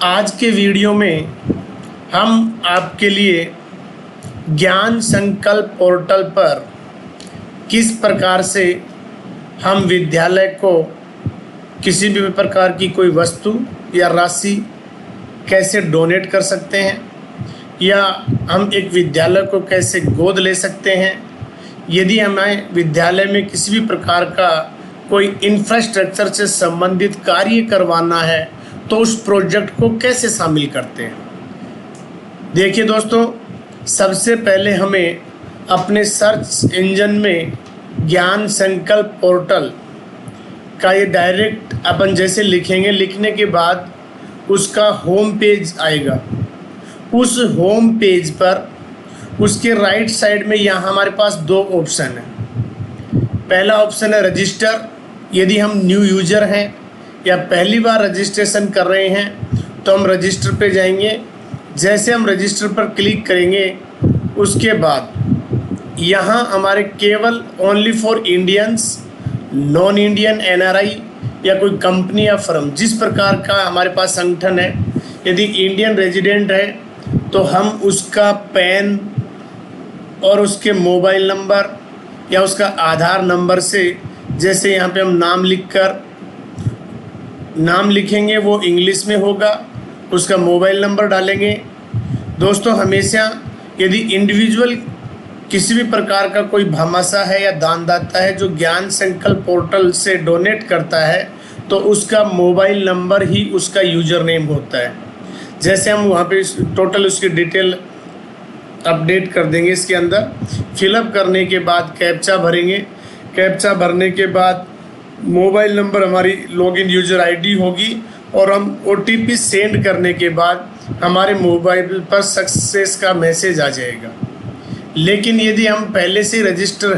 आज के वीडियो में हम आपके लिए ज्ञान संकल्प पोर्टल पर किस प्रकार से हम विद्यालय को किसी भी प्रकार की कोई वस्तु या राशि कैसे डोनेट कर सकते हैं या हम एक विद्यालय को कैसे गोद ले सकते हैं। यदि हमें विद्यालय में किसी भी प्रकार का कोई इंफ्रास्ट्रक्चर से संबंधित कार्य करवाना है तो उस प्रोजेक्ट को कैसे शामिल करते हैं। देखिए दोस्तों, सबसे पहले हमें अपने सर्च इंजन में ज्ञान संकल्प पोर्टल का ये डायरेक्ट अपन जैसे लिखेंगे, लिखने के बाद उसका होम पेज आएगा। उस होम पेज पर उसके राइट साइड में यहाँ हमारे पास दो ऑप्शन है। पहला ऑप्शन है रजिस्टर। यदि हम न्यू यूज़र हैं या पहली बार रजिस्ट्रेशन कर रहे हैं तो हम रजिस्टर पे जाएंगे। जैसे हम रजिस्टर पर क्लिक करेंगे उसके बाद यहाँ हमारे केवल only for Indians, non Indian, NRI या कोई कंपनी या फर्म जिस प्रकार का हमारे पास संगठन है, यदि इंडियन रेजिडेंट है तो हम उसका पैन और उसके मोबाइल नंबर या उसका आधार नंबर से, जैसे यहाँ पे हम नाम लिखेंगे वो इंग्लिश में होगा, उसका मोबाइल नंबर डालेंगे। दोस्तों, हमेशा यदि इंडिविजुअल किसी भी प्रकार का कोई भामाशाह है या दानदाता है जो ज्ञान संकल्प पोर्टल से डोनेट करता है तो उसका मोबाइल नंबर ही उसका यूज़र नेम होता है। जैसे हम वहाँ पे टोटल उसकी डिटेल अपडेट कर देंगे। इसके अंदर फिलअप करने के बाद कैप्चा भरेंगे। कैप्चा भरने के बाद मोबाइल नंबर हमारी लॉगिन यूज़र आईडी होगी और हम ओटीपी सेंड करने के बाद हमारे मोबाइल पर सक्सेस का मैसेज आ जाएगा। लेकिन यदि हम पहले से रजिस्टर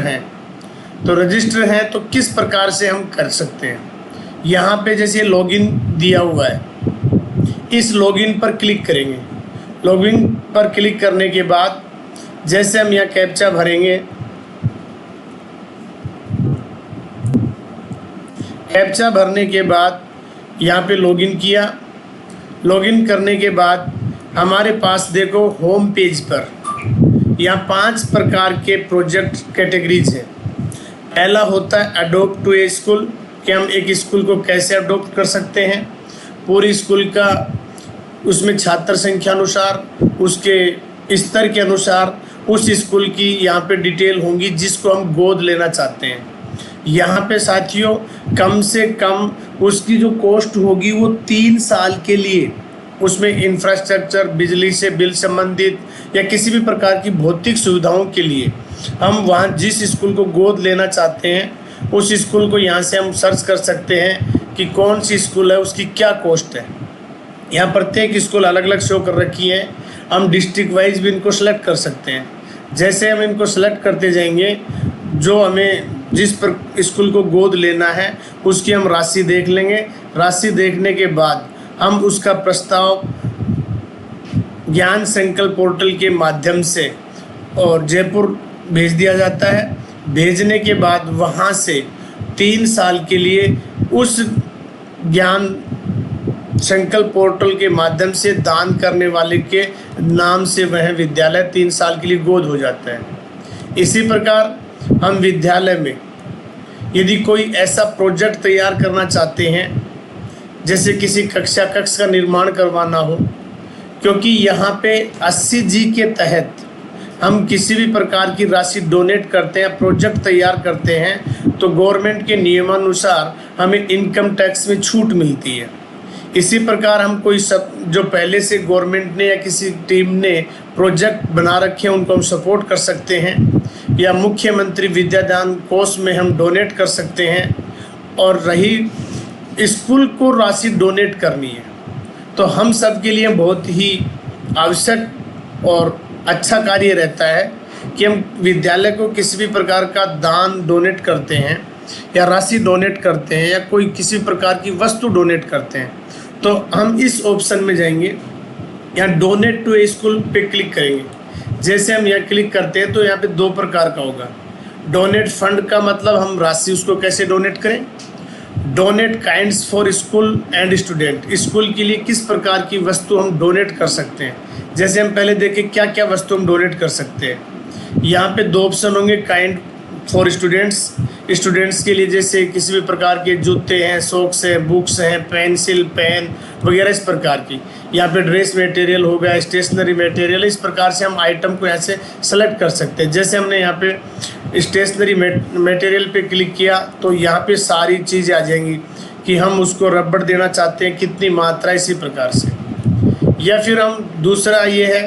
हैं तो किस प्रकार से हम कर सकते हैं। यहाँ पे जैसे लॉगिन दिया हुआ है, इस लॉगिन पर क्लिक करेंगे। लॉगिन पर क्लिक करने के बाद जैसे हम यहाँ कैप्चा भरेंगे, कैप्चा भरने के बाद यहाँ पे लॉगिन किया। लॉगिन करने के बाद हमारे पास देखो होम पेज पर यहाँ 5 प्रकार के प्रोजेक्ट कैटेगरीज हैं। पहला होता है अडोप्ट टू ए स्कूल, कि हम एक स्कूल को कैसे अडोप्ट कर सकते हैं। पूरी स्कूल का उसमें छात्र संख्या अनुसार, उसके स्तर के अनुसार उस स्कूल की यहाँ पे डिटेल होंगी जिसको हम गोद लेना चाहते हैं। यहाँ पे साथियों कम से कम उसकी जो कॉस्ट होगी वो 3 साल के लिए उसमें इंफ्रास्ट्रक्चर, बिजली से बिल संबंधित या किसी भी प्रकार की भौतिक सुविधाओं के लिए हम वहाँ जिस स्कूल को गोद लेना चाहते हैं उस स्कूल को यहाँ से हम सर्च कर सकते हैं कि कौन सी स्कूल है, उसकी क्या कॉस्ट है। यहाँ प्रत्येक स्कूल अलग अलग शो कर रखी है। हम डिस्ट्रिक्ट वाइज भी इनको सेलेक्ट कर सकते हैं। जैसे हम इनको सेलेक्ट करते जाएंगे, जो हमें जिस पर स्कूल को गोद लेना है उसकी हम राशि देख लेंगे। राशि देखने के बाद हम उसका प्रस्ताव ज्ञान संकल्प पोर्टल के माध्यम से और जयपुर भेज दिया जाता है। भेजने के बाद वहाँ से 3 साल के लिए उस ज्ञान संकल्प पोर्टल के माध्यम से दान करने वाले के नाम से वह विद्यालय 3 साल के लिए गोद हो जाता है। इसी प्रकार हम विद्यालय में यदि कोई ऐसा प्रोजेक्ट तैयार करना चाहते हैं, जैसे किसी कक्षा कक्ष का निर्माण करवाना हो, क्योंकि यहाँ पे 80G के तहत हम किसी भी प्रकार की राशि डोनेट करते हैं, प्रोजेक्ट तैयार करते हैं तो गवर्नमेंट के नियमानुसार हमें इनकम टैक्स में छूट मिलती है। इसी प्रकार हम कोई सब जो पहले से गवर्नमेंट ने या किसी टीम ने प्रोजेक्ट बना रखे हैं उनको हम सपोर्ट कर सकते हैं, या मुख्यमंत्री विद्यादान कोष में हम डोनेट कर सकते हैं। और रही स्कूल को राशि डोनेट करनी है तो हम सब के लिए बहुत ही आवश्यक और अच्छा कार्य रहता है कि हम विद्यालय को किसी भी प्रकार का दान डोनेट करते हैं या राशि डोनेट करते हैं या कोई किसी प्रकार की वस्तु डोनेट करते हैं तो हम इस ऑप्शन में जाएंगे, यहाँ डोनेट टू ए स्कूल पे क्लिक करेंगे। जैसे हम यहाँ क्लिक करते हैं तो यहाँ पे 2 प्रकार का होगा। डोनेट फंड का मतलब हम राशि उसको कैसे डोनेट करें, donate kinds for school and student, school के लिए किस प्रकार की वस्तु हम डोनेट कर सकते हैं। जैसे हम पहले देखें क्या क्या वस्तु हम डोनेट कर सकते हैं। यहाँ पे 2 ऑप्शन होंगे, काइंड फॉर स्टूडेंट्स, स्टूडेंट्स के लिए जैसे किसी भी प्रकार के जूते हैं, सॉक्स हैं, बुक्स हैं, पेंसिल, पेन वगैरह इस प्रकार की। यहाँ पे ड्रेस मटेरियल हो गया, स्टेशनरी मटेरियल, इस प्रकार से हम आइटम को यहाँ से सेलेक्ट कर सकते हैं। जैसे हमने यहाँ पे स्टेशनरी मटेरियल पे क्लिक किया तो यहाँ पे सारी चीज़ें आ जाएंगी कि हम उसको रबड़ देना चाहते हैं, कितनी मात्रा, इसी प्रकार से। या फिर हम दूसरा ये है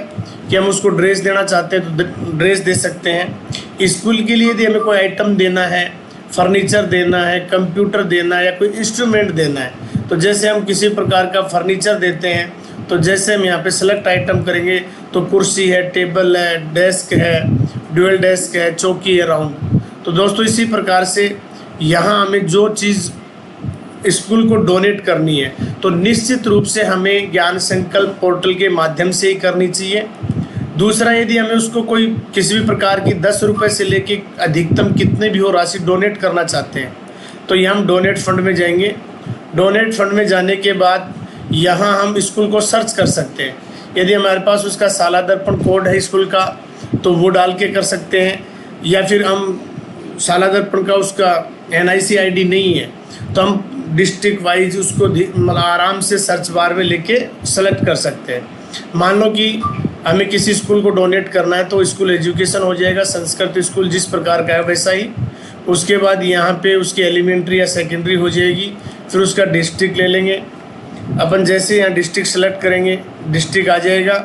कि हम उसको ड्रेस देना चाहते हैं तो ड्रेस दे सकते हैं। स्कूल के लिए यदि हमें कोई आइटम देना है, फर्नीचर देना है, कंप्यूटर देना है या कोई इंस्ट्रूमेंट देना है, तो जैसे हम किसी प्रकार का फर्नीचर देते हैं तो जैसे हम यहाँ पे सेलेक्ट आइटम करेंगे तो कुर्सी है, टेबल है, डेस्क है, ड्यूअल डेस्क है, चौकी है राउंड। तो दोस्तों इसी प्रकार से यहाँ हमें जो चीज़ स्कूल को डोनेट करनी है तो निश्चित रूप से हमें ज्ञान संकल्प पोर्टल के माध्यम से ही करनी चाहिए। दूसरा, यदि हमें उसको कोई किसी भी प्रकार की 10 रुपये से लेके अधिकतम कितने भी हो राशि डोनेट करना चाहते हैं तो ये हम डोनेट फंड में जाएंगे। डोनेट फंड में जाने के बाद यहाँ हम स्कूल को सर्च कर सकते हैं। यदि हमारे पास उसका साला दर्पण कोड है स्कूल का तो वो डाल के कर सकते हैं, या फिर हम साला दर्पण का उसका NIC ID नहीं है तो हम डिस्ट्रिक्ट वाइज उसको मतलब आराम से सर्च बार में लेके सेलेक्ट कर सकते हैं। मान लो कि हमें किसी स्कूल को डोनेट करना है तो स्कूल एजुकेशन हो जाएगा, संस्कृत स्कूल जिस प्रकार का है वैसा ही। उसके बाद यहाँ पे उसकी एलिमेंट्री या सेकेंडरी हो जाएगी, फिर उसका डिस्ट्रिक्ट ले लेंगे अपन। जैसे यहाँ डिस्ट्रिक्ट सेलेक्ट करेंगे, डिस्ट्रिक्ट आ जाएगा।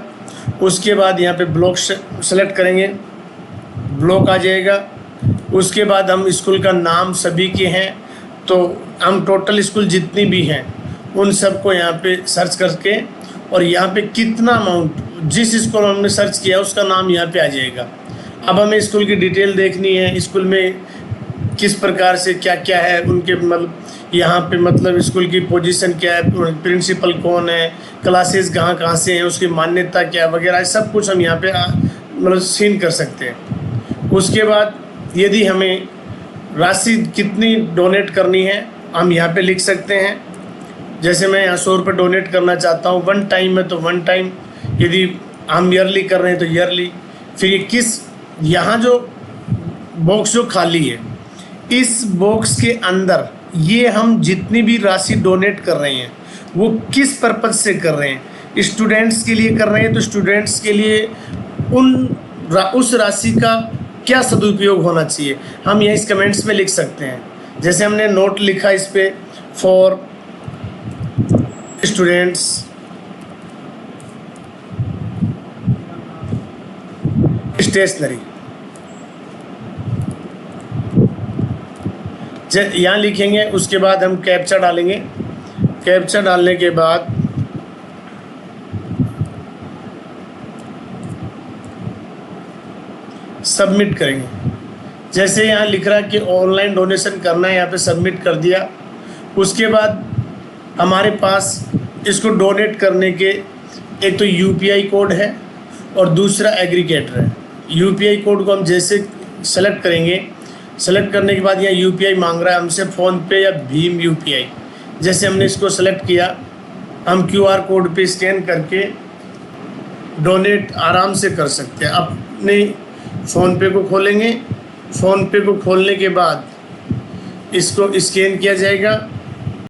उसके बाद यहाँ पे ब्लॉक सेलेक्ट करेंगे, ब्लॉक आ जाएगा। उसके बाद हम स्कूल का नाम सभी के हैं तो हम टोटल स्कूल जितनी भी हैं उन सबको यहाँ पे सर्च करके और यहाँ पे कितना अमाउंट जिस स्कूल में हमने सर्च किया उसका नाम यहाँ पे आ जाएगा। अब हमें स्कूल की डिटेल देखनी है, स्कूल में किस प्रकार से क्या क्या है, उनके मतलब यहाँ पे मतलब स्कूल की पोजीशन क्या है, प्रिंसिपल कौन है, क्लासेस कहाँ कहाँ से हैं, उसकी मान्यता क्या वगैरह सब कुछ हम यहाँ पे मतलब सीन कर सकते हैं। उसके बाद यदि हमें राशि कितनी डोनेट करनी है हम यहाँ पे लिख सकते हैं। जैसे मैं यहाँ 100 रुपये डोनेट करना चाहता हूँ 1 टाइम में तो 1 टाइम, यदि हम ईयरली कर रहे हैं तो ईयरली। फिर ये किस यहाँ जो बॉक्स जो खाली है इस बॉक्स के अंदर ये हम जितनी भी राशि डोनेट कर रहे हैं वो किस पर्पज़ से कर रहे हैं। स्टूडेंट्स के लिए कर रहे हैं तो स्टूडेंट्स के लिए उस राशि का क्या सदुपयोग होना चाहिए हम यहाँ इस कमेंट्स में लिख सकते हैं। जैसे हमने नोट लिखा इस पे फॉर स्टूडेंट्स स्टेशनरी, यहाँ लिखेंगे। उसके बाद हम कैप्चा डालेंगे, कैप्चा डालने के बाद सबमिट करेंगे। जैसे यहाँ लिख रहा है कि ऑनलाइन डोनेशन करना है, यहाँ पे सबमिट कर दिया। उसके बाद हमारे पास इसको डोनेट करने के एक तो UPI कोड है और दूसरा एग्रीगेटर है। UPI कोड को हम जैसे सेलेक्ट करेंगे, सेलेक्ट करने के बाद यहाँ UPI मांग रहा है हमसे, फ़ोनपे या भीम UPI। जैसे हमने इसको सेलेक्ट किया हम QR कोड पे स्कैन करके डोनेट आराम से कर सकते हैं। अपने फ़ोनपे को खोलेंगे, फ़ोनपे को खोलने के बाद इसको स्कैन किया जाएगा